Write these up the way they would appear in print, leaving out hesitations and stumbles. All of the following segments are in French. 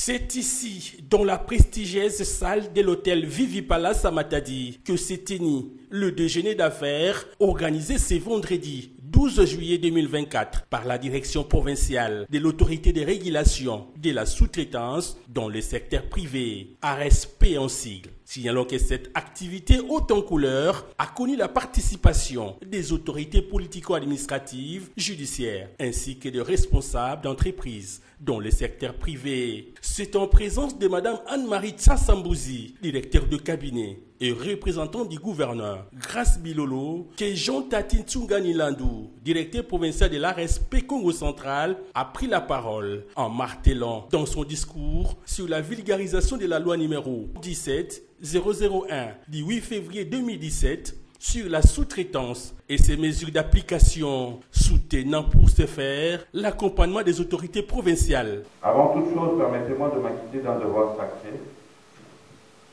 C'est ici, dans la prestigieuse salle de l'hôtel Vivi Palace à Matadi, que s'est tenu le déjeuner d'affaires organisé ce vendredi 12 juillet 2024 par la direction provinciale de l'autorité de régulation de la sous-traitance dans le secteur privé, ARSP en sigle. Signalons que cette activité haute en couleur a connu la participation des autorités politico-administratives, judiciaires, ainsi que de responsables d'entreprises dans le secteur privé. C'est en présence de Mme Anne-Marie Tsassambouzi, directeur de cabinet et représentant du gouverneur Grace Bilolo, que Jean Tatin Tsungani Landou, directeur provincial de l'ARSP Congo Central, a pris la parole en martelant dans son discours sur la vulgarisation de la loi numéro 17001 du 8 février 2017 sur la sous-traitance et ses mesures d'application, soutenant pour ce faire l'accompagnement des autorités provinciales. Avant toute chose, permettez-moi de m'acquitter d'un devoir sacré,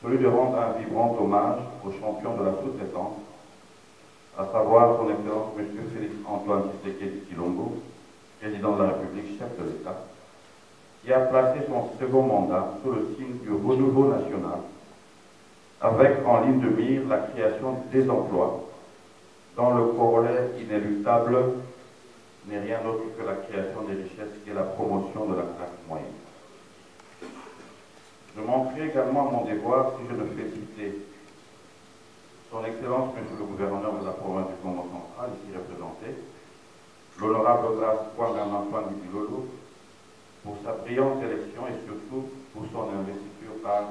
celui de rendre un vibrant hommage au champion de la sous-traitance, à savoir son Excellence M. Félix-Antoine Tshisekedi Tshilombo, président de la République, chef de l'État, qui a placé son second mandat sous le signe du renouveau national, avec en ligne de mire la création des emplois, dont le corollaire inéluctable n'est rien d'autre que la création des richesses et la promotion de la classe moyenne. Je manquerai également à mon devoir si je ne félicitais son Excellence, Monsieur le Gouverneur de la province du Congo central, ici représenté, l'honorable Grace Antoine Bilolo, pour sa brillante élection et surtout pour son investiture par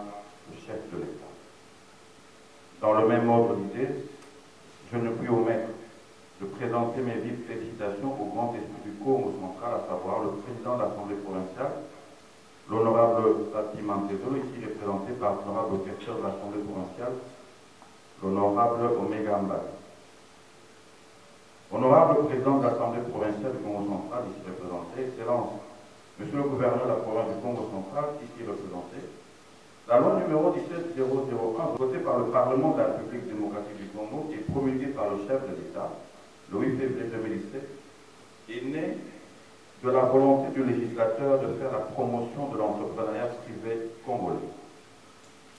le chef de l'État. Dans le même ordre d'idée, je ne puis omettre de présenter mes vives félicitations au grand esprit du Congo central, à savoir le président de l'Assemblée provinciale, l'honorable Tati Mantezolo, ici représenté par l'honorable questeur de l'Assemblée provinciale, l'honorable Omega Mbadi. Honorable président de l'Assemblée provinciale du Congo central, ici représenté, Excellence, Monsieur le gouverneur de la province du Congo central, ici représenté, la loi numéro 17001, votée par le Parlement de la République démocratique du Congo et promulguée par le chef de l'État, le 8 février 2017, est née de la volonté du législateur de faire la promotion de l'entrepreneuriat privé congolais.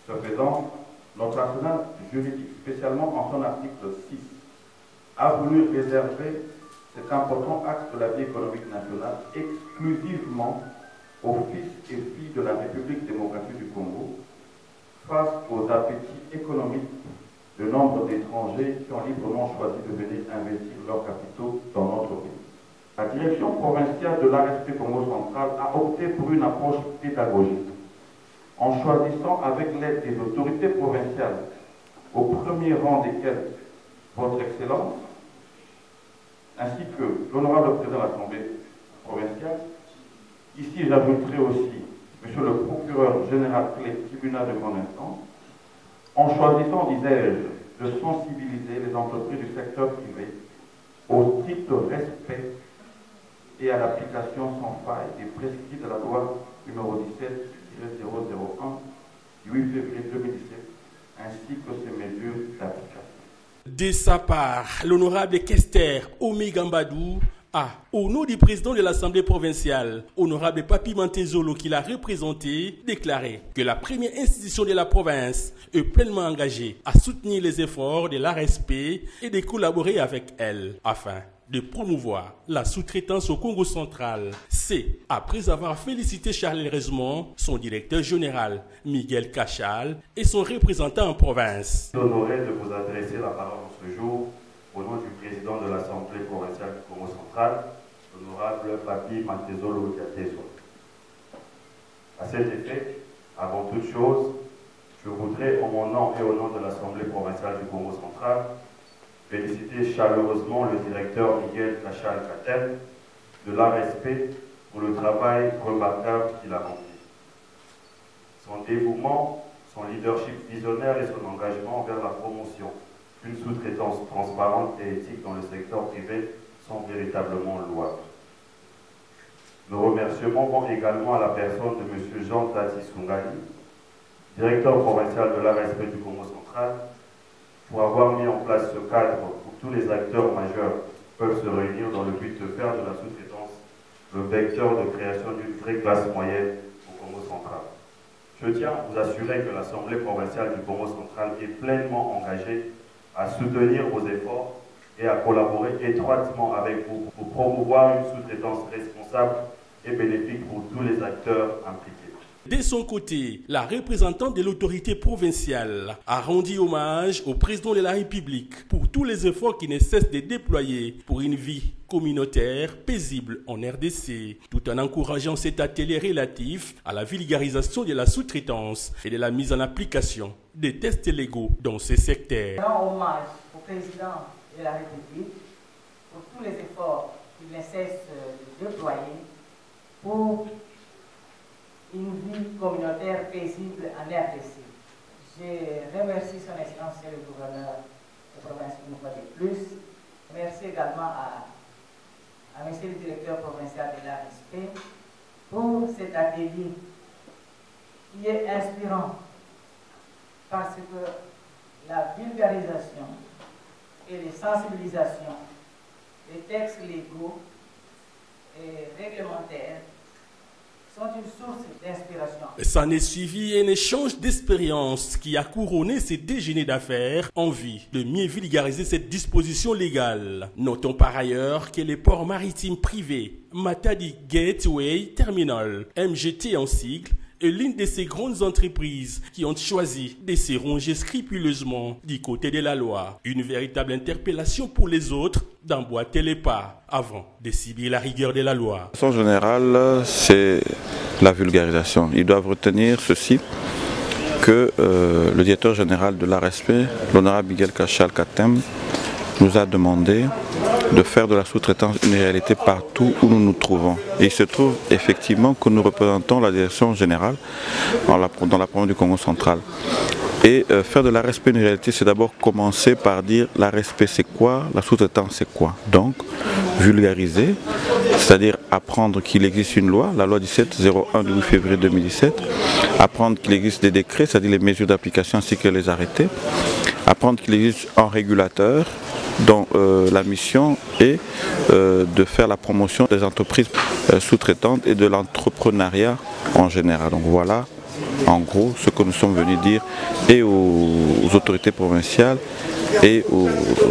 Ce faisant, notre arsenal juridique, spécialement en son article 6, a voulu réserver cet important axe de la vie économique nationale exclusivement aux fils et filles de la République démocratique du Congo, face aux appétits économiques de nombre d'étrangers qui ont librement choisi de venir investir leurs capitaux dans notre pays. La direction provinciale de l'ARSP Congo central a opté pour une approche pédagogique, en choisissant avec l'aide des autorités provinciales, au premier rang desquelles Votre Excellence, ainsi que l'honorable président de l'Assemblée provinciale. Ici, j'ajouterai aussi Monsieur le procureur général clé tribunal de grande instance, en choisissant, disais-je, de sensibiliser les entreprises du secteur privé au strict respect et à l'application sans faille des prescrits de la loi numéro 17-001 du 8 février 2017, ainsi que ses mesures d'application. De sa part, l'honorable Kester Omega Mbadou a, au nom du président de l'Assemblée provinciale, honorable Papi Mantezolo, qui l'a représenté, déclaré que la première institution de la province est pleinement engagée à soutenir les efforts de l'ARSP et de collaborer avec elle afin de promouvoir la sous-traitance au Congo central. C'est après avoir félicité chaleureusement son directeur général, Miguel Cachal, et son représentant en province. Je suis honoré de vous adresser la parole ce jour au nom du président de l'Assemblée provinciale du Congo central, l'honorable Papi Mantezolo Diateso. À cet effet, avant toute chose, je voudrais, au mon nom et au nom de l'Assemblée provinciale du Congo central, féliciter chaleureusement le directeur Miguel Cachal Katem de l'ARSP pour le travail remarquable qu'il a rempli. Son dévouement, son leadership visionnaire et son engagement vers la promotion d'une sous-traitance transparente et éthique dans le secteur privé sont véritablement louables. Nos remerciements vont également à la personne de M. Jean Tati Tsungani, directeur provincial de l'ARSP du Congo central, pour avoir mis en place ce cadre où tous les acteurs majeurs peuvent se réunir dans le but de faire de la sous-traitance le vecteur de création d'une vraie classe moyenne au Congo central. Je tiens à vous assurer que l'Assemblée provinciale du Congo central est pleinement engagée à soutenir vos efforts et à collaborer étroitement avec vous pour promouvoir une sous-traitance responsable et bénéfique pour tous les acteurs impliqués. De son côté, la représentante de l'autorité provinciale a rendu hommage au président de la République pour tous les efforts qu'il ne cesse de déployer pour une vie communautaire paisible en RDC, tout en encourageant cet atelier relatif à la vulgarisation de la sous-traitance et de la mise en application des tests légaux dans ces secteurs. Rends hommage au président de la République pour tous les efforts qu'il ne cesse de déployer pour une vie communautaire paisible en RDC. Je remercie son Excellence le gouverneur de province une fois de plus. Merci également à monsieur le directeur provincial de l'ARSP pour cet atelier qui est inspirant parce que la vulgarisation et les sensibilisations des textes légaux et réglementaires sont une source d'inspiration. S'en est suivi un échange d'expériences qui a couronné ces déjeuners d'affaires en vue de mieux vulgariser cette disposition légale. Notons par ailleurs que les ports maritimes privés Matadi Gateway Terminal, MGT en sigle, est l'une de ces grandes entreprises qui ont choisi de se ranger scrupuleusement du côté de la loi. Une véritable interpellation pour les autres d'emboîter les pas avant de subir la rigueur de la loi. De façon générale, c'est la vulgarisation. Ils doivent retenir ceci, que le directeur général de l'ARSP, l'honorable Miguel Cachal Katem, nous a demandé de faire de la sous-traitance une réalité partout où nous nous trouvons. Et il se trouve effectivement que nous représentons la direction générale dans la province du Congo central. Et faire de l'ARSP une réalité, c'est d'abord commencer par dire l'ARSP c'est quoi, la sous-traitance c'est quoi. Donc, vulgariser, c'est-à-dire apprendre qu'il existe une loi, la loi 1701 du 8 février 2017, apprendre qu'il existe des décrets, c'est-à-dire les mesures d'application ainsi que les arrêtés, apprendre qu'il existe un régulateur dont la mission est de faire la promotion des entreprises sous-traitantes et de l'entrepreneuriat en général. Donc voilà en gros ce que nous sommes venus dire et aux autorités provinciales et aux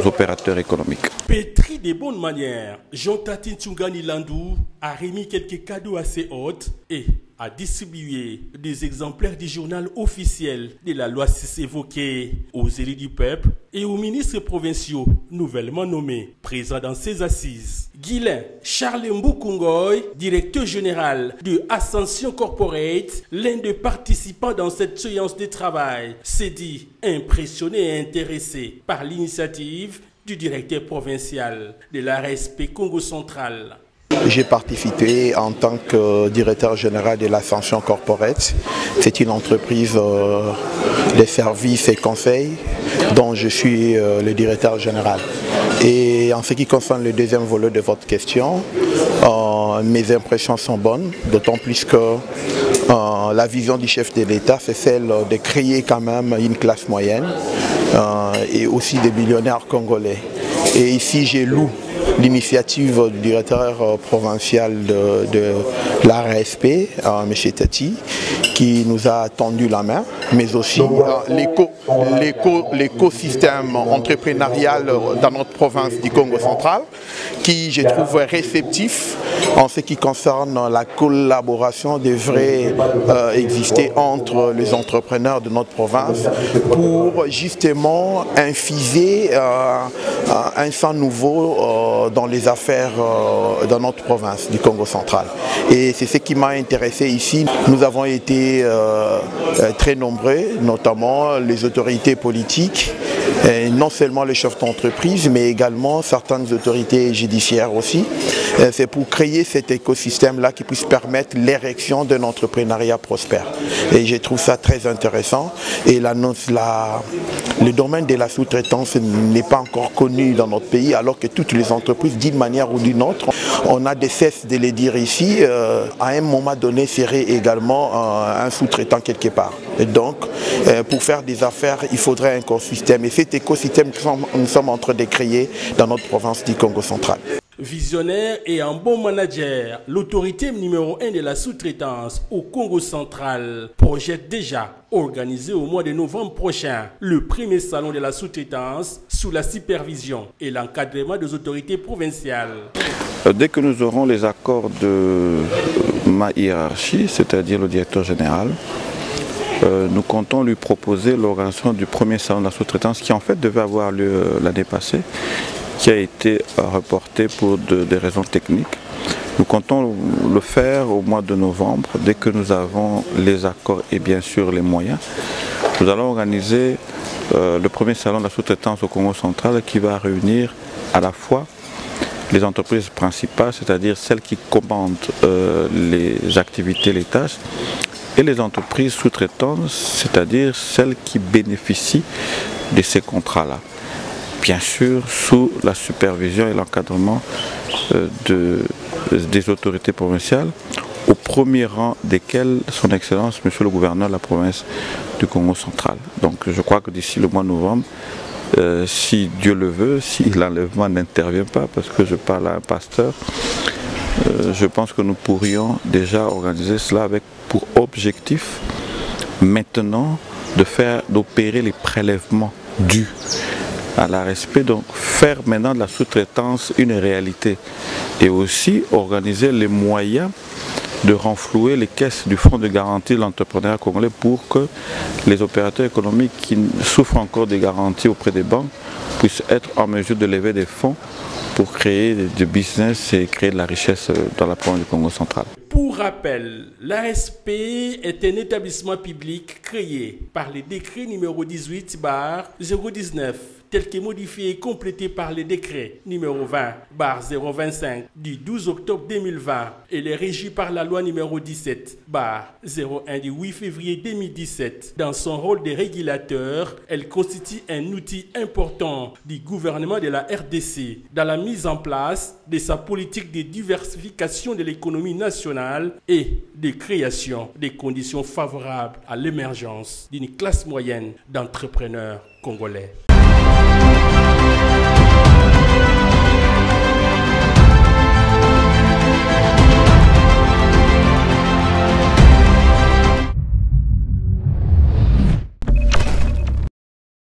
opérateurs économiques. Pétri des bonnes manières, Jean-Tatin Tsungani Landou a remis quelques cadeaux à ses hôtes et a distribué des exemplaires du journal officiel de la loi 6 évoquée aux élus du peuple et aux ministres provinciaux nouvellement nommés présents dans ces assises. Guilain Charles Mboukungoy, directeur général de Ascension Corporate, l'un des participants dans cette séance de travail, s'est dit impressionné et intéressé par l'initiative du directeur provincial de l'ARSP Congo central. J'ai participé en tant que directeur général de l'Ascension Corporate. C'est une entreprise de services et conseils dont je suis le directeur général. Et en ce qui concerne le deuxième volet de votre question, mes impressions sont bonnes, d'autant plus que la vision du chef de l'État, c'est celle de créer quand même une classe moyenne et aussi des millionnaires congolais. Et ici, j'ai loué l'initiative du directeur provincial de l'ARSP, M. Tati, qui nous a tendu la main, mais aussi l'écosystème entrepreneurial dans notre province du Congo central, qui je trouve réceptif en ce qui concerne la collaboration devrait exister entre les entrepreneurs de notre province pour justement infuser un sang nouveau dans les affaires dans notre province du Congo central. Et c'est ce qui m'a intéressé ici. Nous avons été très nombreux, notamment les autorités politiques, et non seulement les chefs d'entreprise, mais également certaines autorités judiciaires aussi. C'est pour créer cet écosystème-là qui puisse permettre l'érection d'un entrepreneuriat prospère. Et je trouve ça très intéressant. Et le domaine de la sous-traitance n'est pas encore connu dans notre pays, alors que toutes les entreprises, d'une manière ou d'une autre, on a de cesse de les dire ici, à un moment donné serait également un sous-traitant quelque part. Et donc, pour faire des affaires, il faudrait un écosystème. Et cet écosystème que nous sommes en train de créer dans notre province du Congo central. Visionnaire et un bon manager, l'autorité numéro 1 de la sous-traitance au Congo central projette déjà organiser au mois de novembre prochain le premier salon de la sous-traitance sous la supervision et l'encadrement des autorités provinciales. Dès que nous aurons les accords de ma hiérarchie, c'est-à-dire le directeur général, nous comptons lui proposer l'organisation du premier salon de la sous-traitance qui en fait devait avoir lieu l'année passée, qui a été reporté pour des raisons techniques. Nous comptons le faire au mois de novembre, dès que nous avons les accords et bien sûr les moyens. Nous allons organiser le premier salon de la sous-traitance au Congo central qui va réunir à la fois les entreprises principales, c'est-à-dire celles qui commandent les activités, les tâches, et les entreprises sous-traitantes, c'est-à-dire celles qui bénéficient de ces contrats-là. Bien sûr, sous la supervision et l'encadrement des autorités provinciales, au premier rang desquelles son Excellence, Monsieur le Gouverneur de la province du Congo central. Donc je crois que d'ici le mois de novembre, si Dieu le veut, si l'enlèvement n'intervient pas, parce que je parle à un pasteur, je pense que nous pourrions déjà organiser cela avec pour objectif maintenant d'opérer les prélèvements dus à la respect, donc faire maintenant de la sous-traitance une réalité et aussi organiser les moyens de renflouer les caisses du fonds de garantie de l'entrepreneuriat congolais pour que les opérateurs économiques qui souffrent encore des garanties auprès des banques puissent être en mesure de lever des fonds pour créer du business et créer de la richesse dans la province du Congo central. Pour rappel, l'ASP est un établissement public créé par le décret numéro 18/019, tel que modifié et complété par le décret numéro 20/025 du 12 octobre 2020 et les régi par la loi numéro 17/01 du 8 février 2017. Dans son rôle de régulateur, elle constitue un outil important du gouvernement de la RDC dans la mise en place de sa politique de diversification de l'économie nationale et de création des conditions favorables à l'émergence d'une classe moyenne d'entrepreneurs congolais.